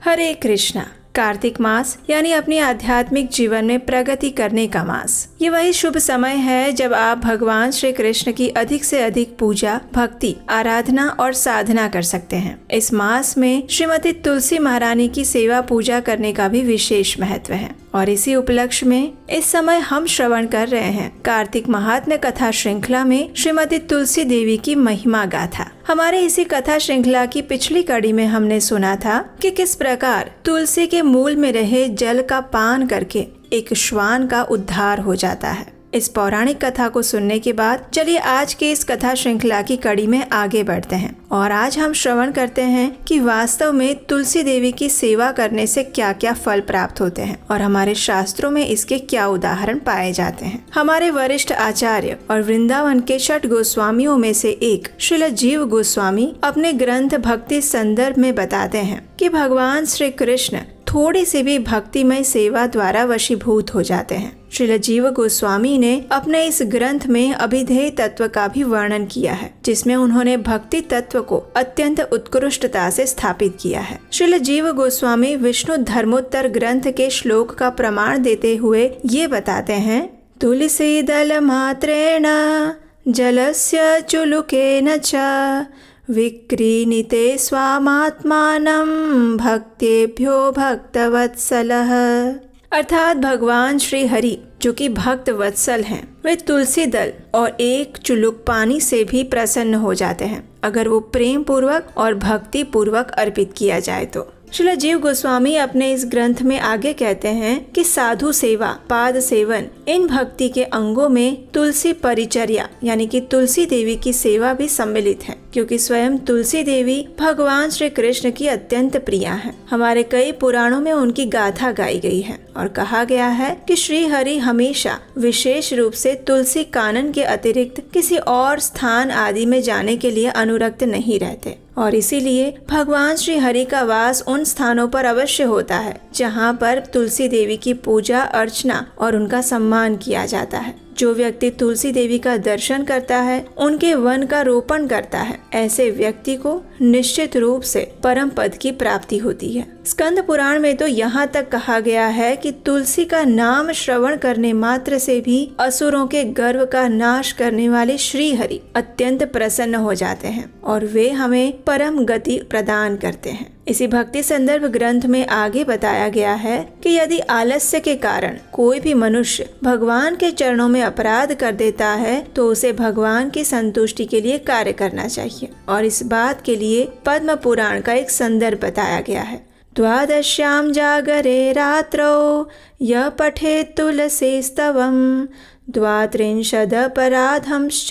हरे कृष्णा। कार्तिक मास यानी अपने आध्यात्मिक जीवन में प्रगति करने का मास। ये वही शुभ समय है जब आप भगवान श्री कृष्ण की अधिक से अधिक पूजा, भक्ति, आराधना और साधना कर सकते हैं। इस मास में श्रीमती तुलसी महारानी की सेवा पूजा करने का भी विशेष महत्व है और इसी उपलक्ष्य में इस समय हम श्रवण कर रहे हैं कार्तिक महात्म्य कथा श्रृंखला में श्रीमती तुलसी देवी की महिमा गाथा। हमारे इसी कथा श्रृंखला की पिछली कड़ी में हमने सुना था कि किस प्रकार तुलसी के मूल में रहे जल का पान करके एक श्वान का उद्धार हो जाता है। इस पौराणिक कथा को सुनने के बाद चलिए आज के इस कथा श्रृंखला की कड़ी में आगे बढ़ते हैं और आज हम श्रवण करते हैं कि वास्तव में तुलसी देवी की सेवा करने से क्या क्या फल प्राप्त होते हैं और हमारे शास्त्रों में इसके क्या उदाहरण पाए जाते हैं। हमारे वरिष्ठ आचार्य और वृंदावन के 6 गोस्वामियों में से एक श्रील जीव गोस्वामी अपने ग्रंथ भक्ति संदर्भ में बताते हैं कि भगवान श्री कृष्ण थोड़ी सी भी भक्तिमय सेवा द्वारा वशीभूत हो जाते हैं। श्रील जीव गोस्वामी ने अपने इस ग्रंथ में अभिधेय तत्व का भी वर्णन किया है, जिसमें उन्होंने भक्ति तत्व को अत्यंत उत्कृष्टता से स्थापित किया है। श्रील जीव गोस्वामी विष्णु धर्मोत्तर ग्रंथ के श्लोक का प्रमाण देते हुए ये बताते हैं, तुलसी दल मात्रेण जलस्य चुलुकेन च विक्रीणिते स्वामात्मानं भक्तेभ्यो भक्तवत्सलः। अर्थात भगवान श्री हरि जो कि भक्त वत्सल हैं, वे तुलसी दल और एक चुलुक पानी से भी प्रसन्न हो जाते हैं अगर वो प्रेम पूर्वक और भक्ति पूर्वक अर्पित किया जाए तो। श्रील जीव गोस्वामी अपने इस ग्रंथ में आगे कहते हैं कि साधु सेवा, पाद सेवन, इन भक्ति के अंगों में तुलसी परिचर्या यानी कि तुलसी देवी की सेवा भी सम्मिलित है, क्योंकि स्वयं तुलसी देवी भगवान श्री कृष्ण की अत्यंत प्रिया है। हमारे कई पुराणों में उनकी गाथा गाई गई है और कहा गया है कि श्री हरि हमेशा विशेष रूप से तुलसी कानन के अतिरिक्त किसी और स्थान आदि में जाने के लिए अनुरक्त नहीं रहते और इसीलिए भगवान श्री हरि का वास उन स्थानों पर अवश्य होता है जहाँ पर तुलसी देवी की पूजा अर्चना और उनका सम्मान किया जाता है। जो व्यक्ति तुलसी देवी का दर्शन करता है, उनके वन का रोपण करता है, ऐसे व्यक्ति को निश्चित रूप से परम पद की प्राप्ति होती है। स्कंद पुराण में तो यहाँ तक कहा गया है कि तुलसी का नाम श्रवण करने मात्र से भी असुरों के गर्व का नाश करने वाले श्री हरि अत्यंत प्रसन्न हो जाते हैं और वे हमें परम गति प्रदान करते हैं। इसी भक्ति संदर्भ ग्रंथ में आगे बताया गया है कि यदि आलस्य के कारण कोई भी मनुष्य भगवान के चरणों में अपराध कर देता है तो उसे भगवान की संतुष्टि के लिए कार्य करना चाहिए और इस बात के लिए पद्म पुराण का एक संदर्भ बताया गया है। द्वादश्याम जागरे रात्रौ यः पठेत् तुलसीस्तवम् द्वात्रिंशदपराधंश्च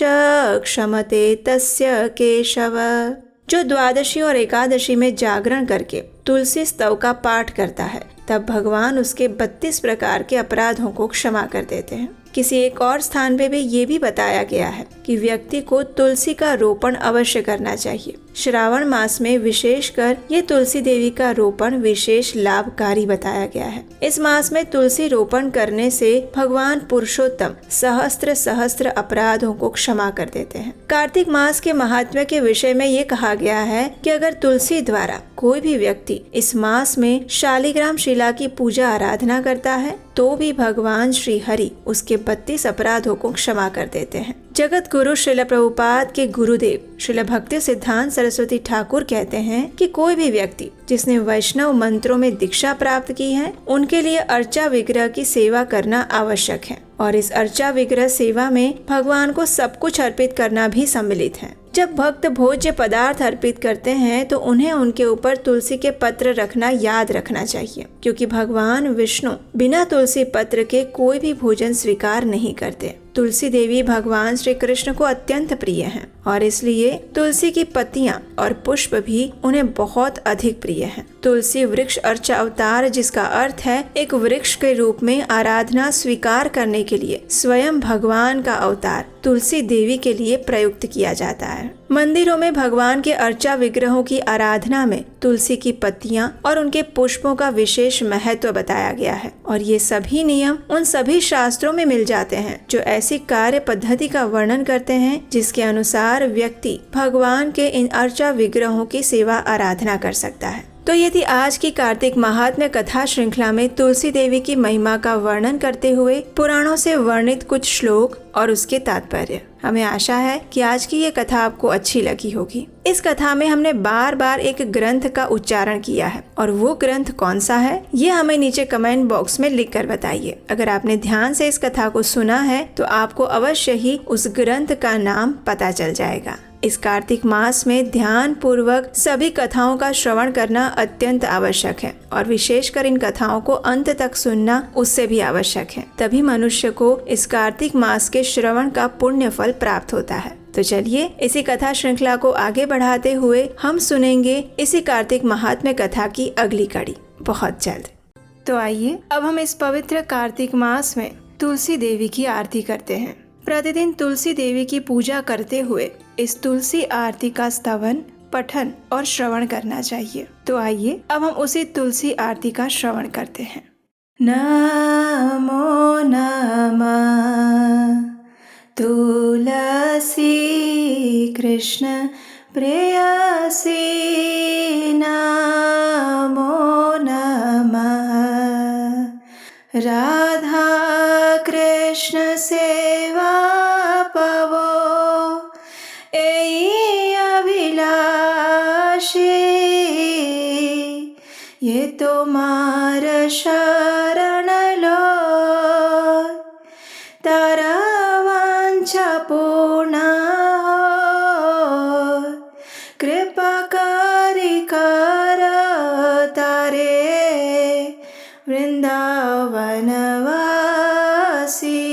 क्षमते तस्य केशव। जो द्वादशी और एकादशी में जागरण करके तुलसी स्तव का पाठ करता है, तब भगवान उसके 32 प्रकार के अपराधों को क्षमा कर देते हैं। किसी एक और स्थान पे भी ये भी बताया गया है कि व्यक्ति को तुलसी का रोपण अवश्य करना चाहिए। श्रावण मास में विशेषकर ये तुलसी देवी का रोपण विशेष लाभकारी बताया गया है। इस मास में तुलसी रोपण करने से भगवान पुरुषोत्तम सहस्त्र सहस्त्र अपराधों को क्षमा कर देते हैं। कार्तिक मास के महात्म्य के विषय में ये कहा गया है कि अगर तुलसी द्वारा कोई भी व्यक्ति इस मास में शालिग्राम शिला की पूजा आराधना करता है तो भी भगवान श्री हरि उसके 32 अपराधों को क्षमा कर देते हैं। जगत गुरु श्रील प्रभुपाद के गुरुदेव श्रील भक्ति सिद्धांत सरस्वती ठाकुर कहते हैं कि कोई भी व्यक्ति जिसने वैष्णव मंत्रों में दीक्षा प्राप्त की है, उनके लिए अर्चा विग्रह की सेवा करना आवश्यक है और इस अर्चा विग्रह सेवा में भगवान को सब कुछ अर्पित करना भी सम्मिलित है। जब भक्त भोज्य पदार्थ अर्पित करते हैं तो उन्हें उनके ऊपर तुलसी के पत्र रखना याद रखना चाहिए, क्योंकि भगवान विष्णु बिना तुलसी पत्र के कोई भी भोजन स्वीकार नहीं करते। तुलसी देवी भगवान श्री कृष्ण को अत्यंत प्रिय हैं और इसलिए तुलसी की पत्तियां और पुष्प भी उन्हें बहुत अधिक प्रिय हैं। तुलसी वृक्ष अर्चा अवतार, जिसका अर्थ है एक वृक्ष के रूप में आराधना स्वीकार करने के लिए स्वयं भगवान का अवतार तुलसी देवी के लिए प्रयुक्त किया जाता है। मंदिरों में भगवान के अर्चा विग्रहों की आराधना में तुलसी की पत्तियां और उनके पुष्पों का विशेष महत्व बताया गया है और ये सभी नियम उन सभी शास्त्रों में मिल जाते हैं जो ऐसी कार्य पद्धति का वर्णन करते हैं जिसके अनुसार व्यक्ति भगवान के इन अर्चा विग्रहों की सेवा आराधना कर सकता है। तो यदि आज की कार्तिक महात्म्य कथा श्रृंखला में तुलसी देवी की महिमा का वर्णन करते हुए पुराणों से वर्णित कुछ श्लोक और उसके तात्पर्य, हमें आशा है कि आज की ये कथा आपको अच्छी लगी होगी। इस कथा में हमने बार बार एक ग्रंथ का उच्चारण किया है और वो ग्रंथ कौन सा है ये हमें नीचे कमेंट बॉक्स में लिख कर बताइए। अगर आपने ध्यान से इस कथा को सुना है तो आपको अवश्य ही उस ग्रंथ का नाम पता चल जाएगा। इस कार्तिक मास में ध्यान पूर्वक सभी कथाओं का श्रवण करना अत्यंत आवश्यक है और विशेषकर इन कथाओं को अंत तक सुनना उससे भी आवश्यक है। तभी मनुष्य को इस कार्तिक मास के श्रवण का पुण्य फल प्राप्त होता है। तो चलिए इसी कथा श्रृंखला को आगे बढ़ाते हुए हम सुनेंगे इसी कार्तिक महात्म्य कथा की अगली कड़ी बहुत जल्द। तो आइए अब हम इस पवित्र कार्तिक मास में तुलसी देवी की आरती करते हैं। प्रतिदिन तुलसी देवी की पूजा करते हुए इस तुलसी आरती का स्तवन, पठन और श्रवण करना चाहिए। तो आइए अब हम उसी तुलसी आरती का श्रवण करते हैं। नमो नमः तुलसी कृष्ण प्रेयसी, नमो नमः राधा कृष्ण सेवा पवो, एई अभिलाषी, ये तुम्हार शरण लो, तारा वांछा पूर्ण हो, कृपा करी कर तारे वृंदावन वासी,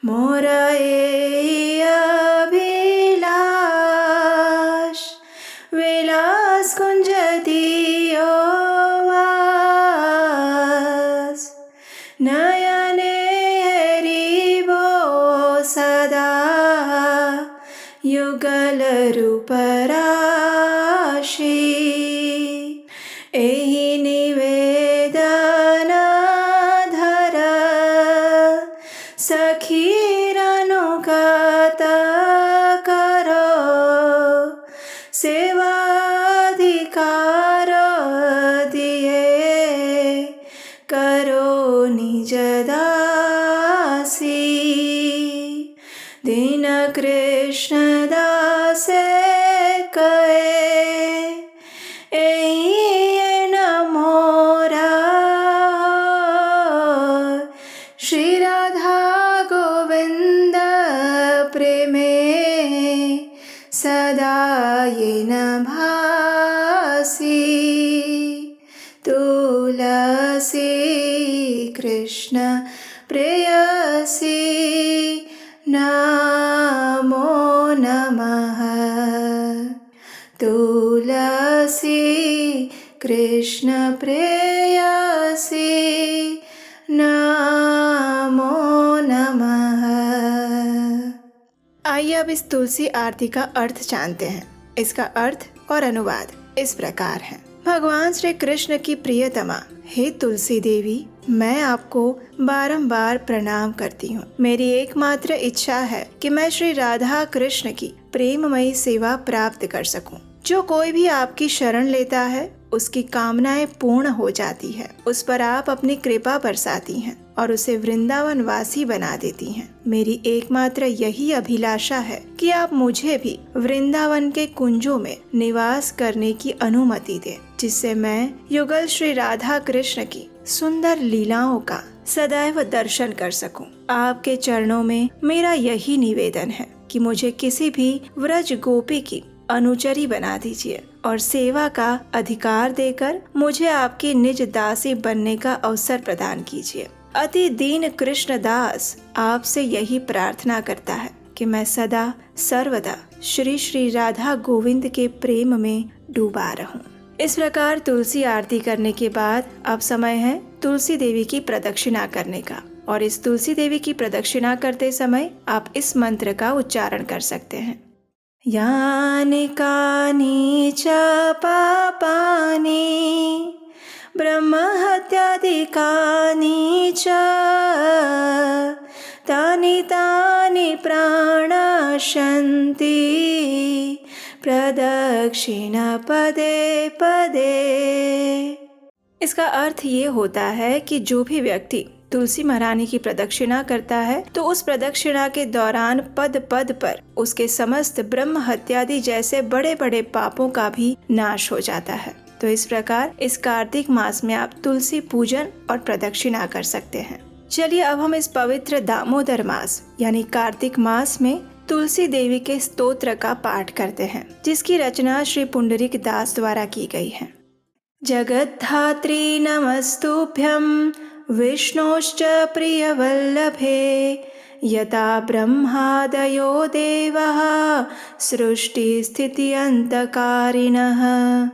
मोर एई अभिलाष, विलास कुंज दियो वास, नयने हरिबो सदा, युगल रूप राशि, एहि निवेदन धर, सखीर अनुगत करो, सेवाधिकार दिए करो निज दासी, दीन कृष्ण दासे कहे, एई मोरा श्री राधा गोविंद प्रेमे, सदा येन भासी, तुलसी कृष्ण प्रेयसी, नमो नमः तुलसी कृष्ण प्रेयसी, नमो नमः। आइए अब इस तुलसी आरती का अर्थ जानते हैं। इसका अर्थ और अनुवाद इस प्रकार है। भगवान श्री कृष्ण की प्रियतमा हे तुलसी देवी, मैं आपको बारंबार प्रणाम करती हूँ। मेरी एकमात्र इच्छा है कि मैं श्री राधा कृष्ण की प्रेममयी सेवा प्राप्त कर सकूं। जो कोई भी आपकी शरण लेता है उसकी कामनाएं पूर्ण हो जाती है। उस पर आप अपनी कृपा बरसाती हैं और उसे वृंदावन वासी बना देती हैं। मेरी एकमात्र यही अभिलाषा है कि आप मुझे भी वृंदावन के कुंजों में निवास करने की अनुमति दें, जिससे मैं युगल श्री राधा कृष्ण की सुंदर लीलाओं का सदैव दर्शन कर सकूं। आपके चरणों में मेरा यही निवेदन है कि मुझे किसी भी व्रज गोपी की अनुचरी बना दीजिए और सेवा का अधिकार देकर मुझे आपकी निज दासी बनने का अवसर प्रदान कीजिए। अति दीन कृष्ण दास आपसे यही प्रार्थना करता है कि मैं सदा सर्वदा श्री श्री राधा गोविंद के प्रेम में डूबा रहूं। इस प्रकार तुलसी आरती करने के बाद अब समय है तुलसी देवी की प्रदक्षिणा करने का। और इस तुलसी देवी की प्रदक्षिणा करते समय आप इस मंत्र का उच्चारण कर सकते हैं। यानि कानि च पापानि ब्रह्महत्यादिकानि च तानि तानि प्राणशन्ति प्रदक्षिण पदे पदे। इसका अर्थ ये होता है कि जो भी व्यक्ति तुलसी महारानी की प्रदक्षिणा करता है तो उस प्रदक्षिणा के दौरान पद पद पर उसके समस्त ब्रह्म हत्यादि जैसे बड़े बड़े पापों का भी नाश हो जाता है। तो इस प्रकार इस कार्तिक मास में आप तुलसी पूजन और प्रदक्षिणा कर सकते हैं। चलिए अब हम इस पवित्र दामोदर मास यानी कार्तिक मास में तुलसी देवी के स्तोत्र का पाठ करते हैं, जिसकी रचना श्री पुंडरीक दास द्वारा की गई है। जगद्धात्री नमस्तुभ्यं विष्णोश्च प्रियवल्लभे, यथा ब्रह्मादयो देवः सृष्टिस्थित्यन्तकारिणः।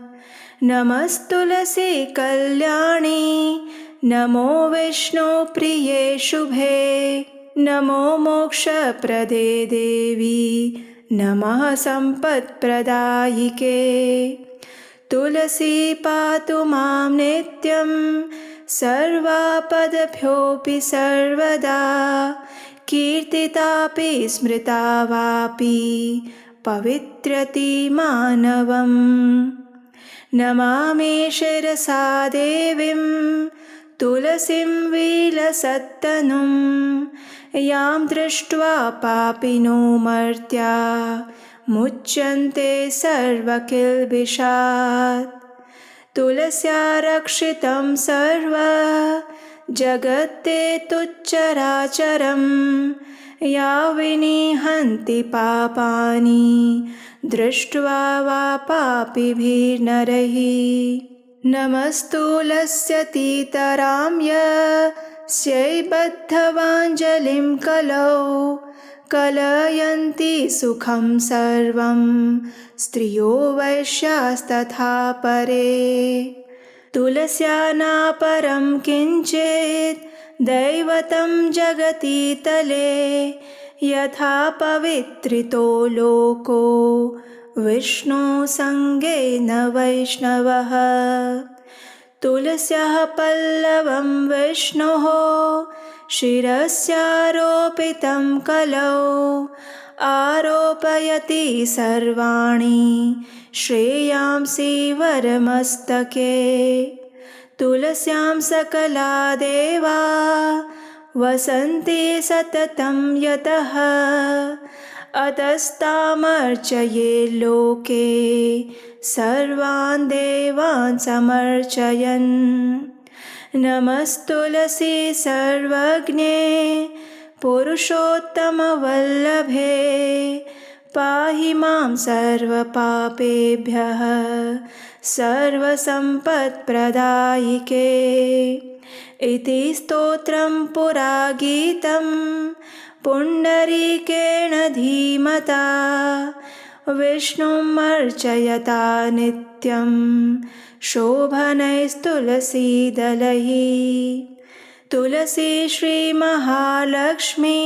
नमस्तुलसी कल्याणी नमो विष्णु प्रिये शुभे, नमो मोक्षप्रदे देवी नमः सम्पत्प्रदायिके। तुलसी पातु मां नित्यं सर्वापदभ्योऽपि सर्वदा, कीर्तितापि स्मृता वापि पवित्रति मानवम्। नमामि शिरसा देवीं तुलसीं विलसत्तनुं, यां दृष्ट्वा पापिनो मर्त्या मुच्यन्ते सर्वकिल्बिषात्। तुलस्या रक्षितं सर्व जगत्ते तुच्चराचरं, या विनिहन्ति पापानि दृष्ट्वा वा पापिभिर्नरैः। नमस्तुलस्यतीतरां यस्यै बद्धवाञ्जलिं कलौ, कलयन्ति सुखं सर्वं स्त्रियो वैश्यास्तथा परे। तुलस्या नापरं किञ्चित् दैवतं जगति तले, यथा पवित्रितो लोको विष्णु संगेन वैष्णवः। तुलस्याः पल्लवं विष्णोः शिरस्यारोपितं कलौ, आरोपयति सर्वाणि श्रेयांसि वरमस्तके। तुलस्यां सकला देवा वसन्ति सततं यतः, अतस्तामर्चये लोके सर्वान् देवान् समर्चयन्। नमस्तुलसी सर्वज्ञे पुरुषोत्तमवल्लभे, पाहि मां सर्वपापेभ्यः सर्वसम्पत्प्रदायिके। इति स्तोत्रं पुरा गीतं पुण्डरीकेण धीमता, विष्णुम् अर्चयता नित्यं शोभनैस्तुलसीदलैः। तुलसी श्रीमहालक्ष्मी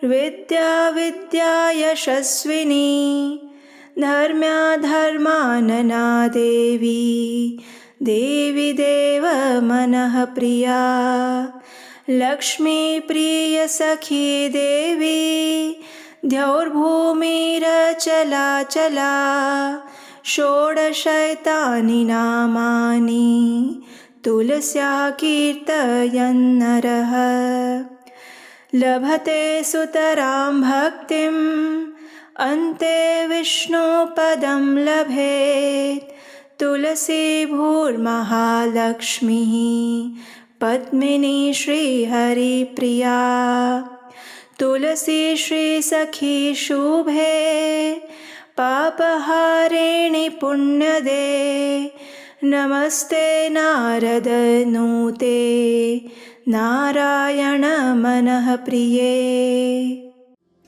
विद्या विद्या यशस्विनी, धर्म्या धर्मानना देवी देवी देव मनः प्रिया। लक्ष्मी प्रिय सखी देवी द्यौर्भूमिरचला चला, षोडशैतानि नामानि तुलस्या कीर्तयन्नरः। लभते सुतरां भक्तिम् अन्ते विष्णुपदं लभेत्। तुलसी भूर्महालक्ष्मीः पद्मिनी श्रीहरिप्रिया। तुलसी श्रीसखी शुभे पापहारिणि पुण्यदे, नमस्ते नारद नूते नारायण मनः प्रिये।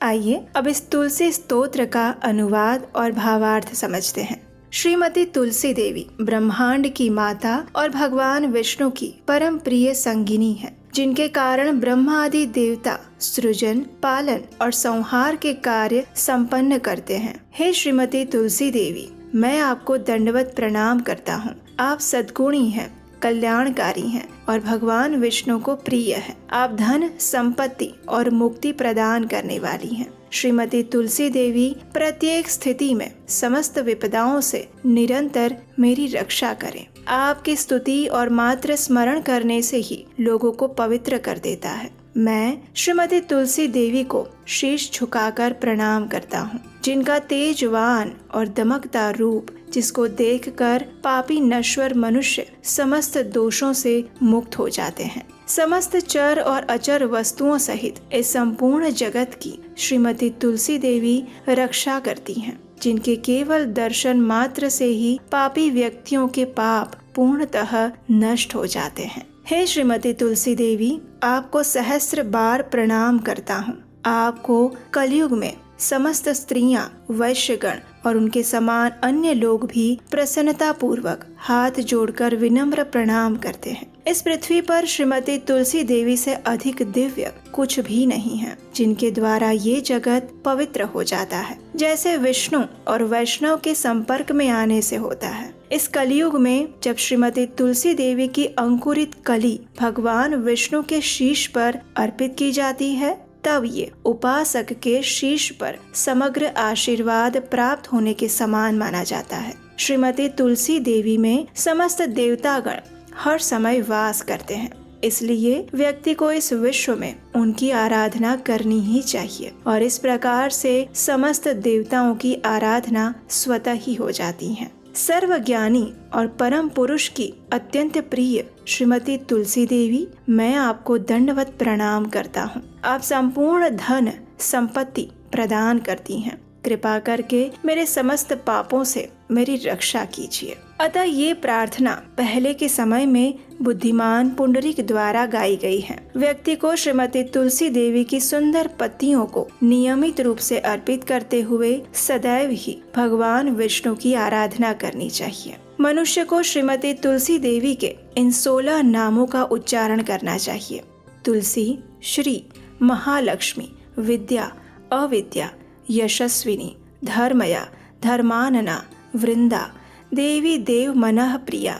आइए अब इस तुलसी स्तोत्र का अनुवाद और भावार्थ समझते हैं। श्रीमती तुलसी देवी ब्रह्मांड की माता और भगवान विष्णु की परम प्रिय संगिनी है, जिनके कारण ब्रह्मा आदि देवता सृजन, पालन और संहार के कार्य संपन्न करते हैं। हे श्रीमती तुलसी देवी, मैं आपको दंडवत प्रणाम करता हूँ। आप सद्गुणी हैं, कल्याणकारी हैं और भगवान विष्णु को प्रिय है। आप धन, संपत्ति और मुक्ति प्रदान करने वाली हैं। श्रीमती तुलसी देवी प्रत्येक स्थिति में समस्त विपदाओं से निरंतर मेरी रक्षा करें। आपकी स्तुति और मात्र स्मरण करने से ही लोगों को पवित्र कर देता है। मैं श्रीमती तुलसी देवी को शीश झुकाकर प्रणाम करता हूँ, जिनका तेजवान और दमकदार रूप, जिसको देखकर पापी नश्वर मनुष्य समस्त दोषों से मुक्त हो जाते हैं। समस्त चर और अचर वस्तुओं सहित इस संपूर्ण जगत की श्रीमती तुलसी देवी रक्षा करती हैं, जिनके केवल दर्शन मात्र से ही पापी व्यक्तियों के पाप पूर्णतः नष्ट हो जाते हैं। हे श्रीमती तुलसी देवी, आपको सहस्त्र बार प्रणाम करता हूँ। आपको कलयुग में समस्त स्त्रियां, वैश्यगण और उनके समान अन्य लोग भी प्रसन्नता पूर्वक हाथ जोड़कर विनम्र प्रणाम करते हैं। इस पृथ्वी पर श्रीमती तुलसी देवी से अधिक दिव्य कुछ भी नहीं है, जिनके द्वारा ये जगत पवित्र हो जाता है, जैसे विष्णु और वैष्णव के संपर्क में आने से होता है। इस कलयुग में जब श्रीमती तुलसी देवी की अंकुरित कली भगवान विष्णु के शीश पर अर्पित की जाती है, तब ये उपासक के शीश पर समग्र आशीर्वाद प्राप्त होने के समान माना जाता है। श्रीमती तुलसी देवी में समस्त देवतागण हर समय वास करते हैं, इसलिए व्यक्ति को इस विश्व में उनकी आराधना करनी ही चाहिए और इस प्रकार से समस्त देवताओं की आराधना स्वतः ही हो जाती है। सर्वज्ञानी और परम पुरुष की अत्यंत प्रिय श्रीमती तुलसी देवी, मैं आपको दंडवत प्रणाम करता हूँ। आप संपूर्ण धन संपत्ति प्रदान करती हैं। कृपा करके मेरे समस्त पापों से मेरी रक्षा कीजिए। अतः ये प्रार्थना पहले के समय में बुद्धिमान पुंडरीक द्वारा गाई गई है। व्यक्ति को श्रीमती तुलसी देवी की सुंदर पत्तियों को नियमित रूप से अर्पित करते हुए सदैव ही भगवान विष्णु की आराधना करनी चाहिए। मनुष्य को श्रीमती तुलसी देवी के इन 16 नामों का उच्चारण करना चाहिए। तुलसी, श्री, महालक्ष्मी, विद्या, अविद्या, यशस्विनी, धर्मया, धर्मानना, वृंदा, देवी देव मनः प्रिया,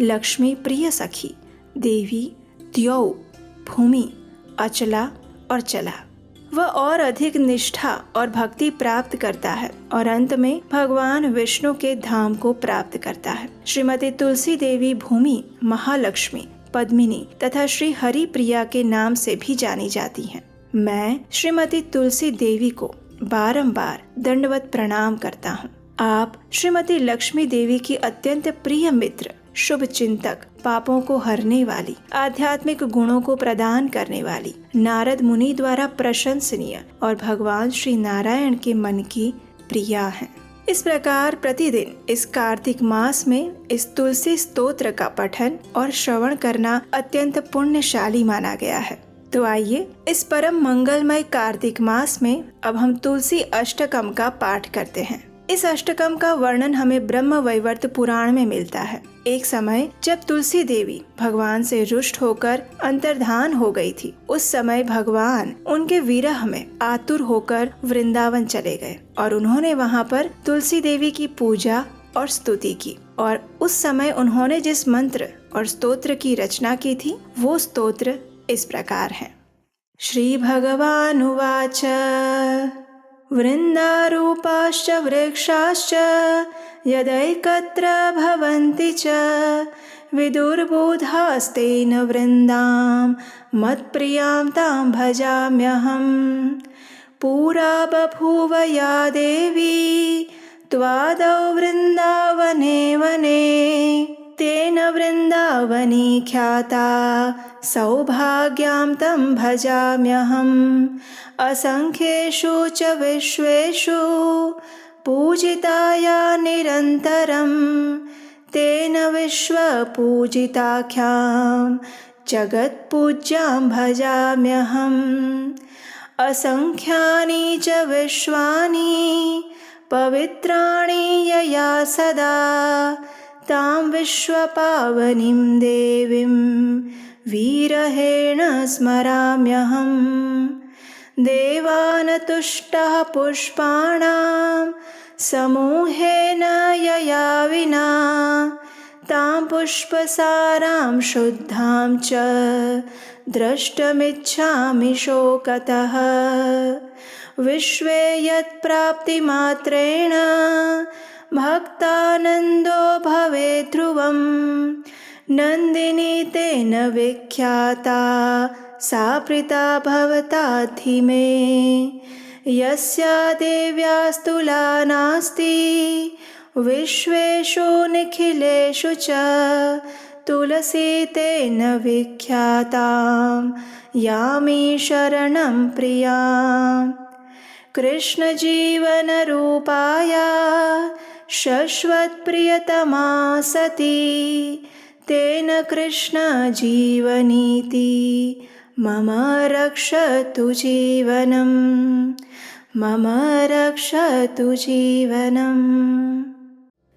लक्ष्मी प्रिय सखी, देवी, द्यौ, भूमि, अचला और चला। वह और अधिक निष्ठा और भक्ति प्राप्त करता है और अंत में भगवान विष्णु के धाम को प्राप्त करता है। श्रीमती तुलसी देवी भूमि, महालक्ष्मी, पद्मिनी तथा श्री हरि प्रिया के नाम से भी जानी जाती हैं। मैं श्रीमती तुलसी देवी को बारंबार दंडवत प्रणाम करता हूँ। आप श्रीमती लक्ष्मी देवी की अत्यंत प्रिय मित्र, शुभ चिंतक, पापों को हरने वाली, आध्यात्मिक गुणों को प्रदान करने वाली, नारद मुनि द्वारा प्रशंसनीय और भगवान श्री नारायण के मन की प्रिया हैं। इस प्रकार प्रतिदिन इस कार्तिक मास में इस तुलसी स्तोत्र का पठन और श्रवण करना अत्यंत पुण्यशाली माना गया है। तो आइए इस परम मंगलमय कार्तिक मास में अब हम तुलसी अष्टकम का पाठ करते हैं। इस अष्टकम का वर्णन हमें ब्रह्म वैवर्त पुराण में मिलता है। एक समय जब तुलसी देवी भगवान से रुष्ट होकर अंतर्धान हो गई थी, उस समय भगवान उनके विरह में आतुर होकर वृंदावन चले गए और उन्होंने वहाँ पर तुलसी देवी की पूजा और स्तुति की। और उस समय उन्होंने जिस मंत्र और स्तोत्र की रचना की थी, वो स्तोत्र इस प्रकार है। श्री भगवानुवाच वृन्दारूपाश्च वृक्षाश्च यदैकत्र भवन्ति च विदुर्बोधास्तेन वृन्दां मत्प्रियां तां भजाम्यहम्। पुरा बभूव या देवी त्वादौ वृन्दावने वने तेन वृन्दावनी ख्याता सौभाग्यां तं भजाम्यहम्। असंख्येषु च विश्वेषु पूजिताया निरन्तरं तेन विश्वपूजिताख्यां जगत्पूज्यां भजाम्यहम्। असंख्यानि च विश्वानि पवित्राणि यया सदा तां विश्वपावनीं देवीं विरहेण स्मराम्यहम्। देवानतुष्टः पुष्पाणां समूहेन यया विना तां पुष्पसारां शुद्धां च द्रष्टुमिच्छामि शोकतः। विश्वे यत्प्राप्तिमात्रेण भक्तानन्दो भवेत् ध्रुवम्। नन्दिनी तेन विख्याता सा प्रीता भवता धीमे। यस्या देव्यास्तुला नास्ति विश्वेषु निखिलेषु च तुलसी तेन विख्यातां यामि शरणं प्रियाम्। कृष्ण जीवन रूपाया शाश्वत प्रियतमा सती तेन कृष्ण जीवनीति मम रक्षतु जीवनम्। मम रक्षतु जीवनम्।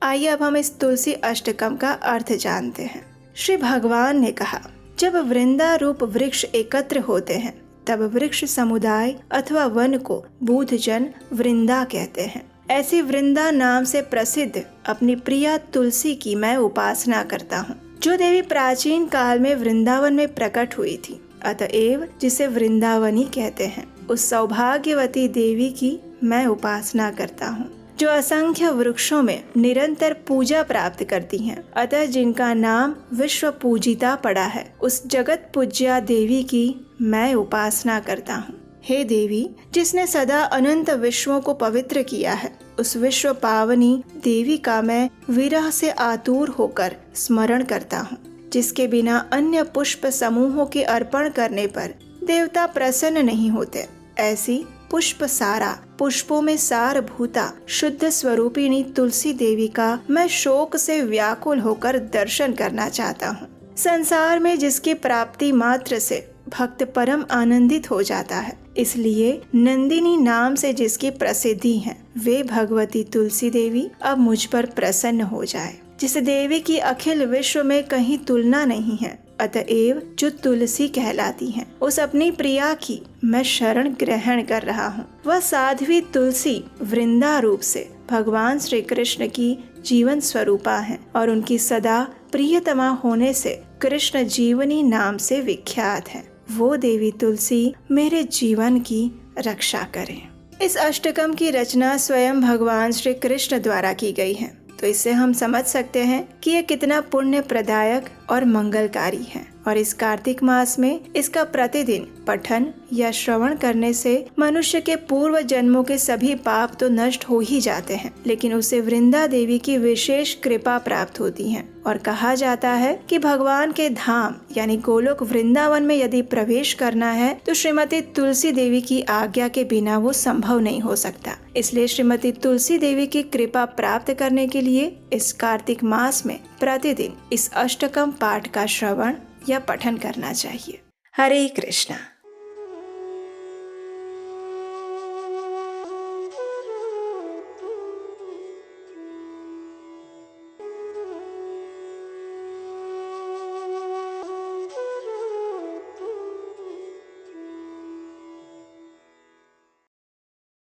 आइए अब हम इस तुलसी अष्टकम का अर्थ जानते हैं। श्री भगवान ने कहा, जब वृंदा रूप वृक्ष एकत्र होते हैं तब वृक्ष समुदाय अथवा वन को बूढ़जन वृंदा कहते हैं। ऐसी वृंदा नाम से प्रसिद्ध अपनी प्रिया तुलसी की मैं उपासना करता हूँ, जो देवी प्राचीन काल में वृंदावन में प्रकट हुई थी, अतएव जिसे वृंदावनी कहते हैं। उस सौभाग्यवती देवी की मैं उपासना करता हूँ, जो असंख्य वृक्षों में निरंतर पूजा प्राप्त करती हैं। अतः जिनका नाम विश्व पूजिता पड़ा है, उस जगत पूज्या देवी की मैं उपासना करता हूँ। हे देवी, जिसने सदा अनंत विश्वों को पवित्र किया है, उस विश्व पावनी देवी का मैं विरह से आतुर होकर स्मरण करता हूँ, जिसके बिना अन्य पुष्प समूहों के अर्पण करने पर देवता प्रसन्न नहीं होते। ऐसी पुष्प सारा, पुष्पों में सार भूता शुद्ध स्वरूपिणी तुलसी देवी का मैं शोक से व्याकुल होकर दर्शन करना चाहता हूँ। संसार में जिसकी प्राप्ति मात्र से भक्त परम आनंदित हो जाता है, इसलिए नंदिनी नाम से जिसकी प्रसिद्धि है, वे भगवती तुलसी देवी अब मुझ पर प्रसन्न हो जाए। जिस देवी की अखिल विश्व में कहीं तुलना नहीं है, अतएव जो तुलसी कहलाती हैं, उस अपनी प्रिया की मैं शरण ग्रहण कर रहा हूँ। वह साध्वी तुलसी वृंदा रूप से भगवान श्री कृष्ण की जीवन स्वरूपा है और उनकी सदा प्रियतमा होने से कृष्ण जीवनी नाम से विख्यात है। वो देवी तुलसी मेरे जीवन की रक्षा करे। इस अष्टकम की रचना स्वयं भगवान श्री कृष्ण द्वारा की गई है, तो इससे हम समझ सकते हैं कि ये कितना पुण्य प्रदायक और मंगलकारी है। और इस कार्तिक मास में इसका प्रतिदिन पठन या श्रवण करने से मनुष्य के पूर्व जन्मों के सभी पाप तो नष्ट हो ही जाते हैं, लेकिन उसे वृंदा देवी की विशेष कृपा प्राप्त होती है। और कहा जाता है कि भगवान के धाम यानी गोलोक वृंदावन में यदि प्रवेश करना है तो श्रीमती तुलसी देवी की आज्ञा के बिना वो संभव नहीं हो सकता। इसलिए श्रीमती तुलसी देवी की कृपा प्राप्त करने के लिए इस कार्तिक मास में प्रतिदिन इस अष्टकम पाठ का श्रवण या पठन करना चाहिए। हरे कृष्णा।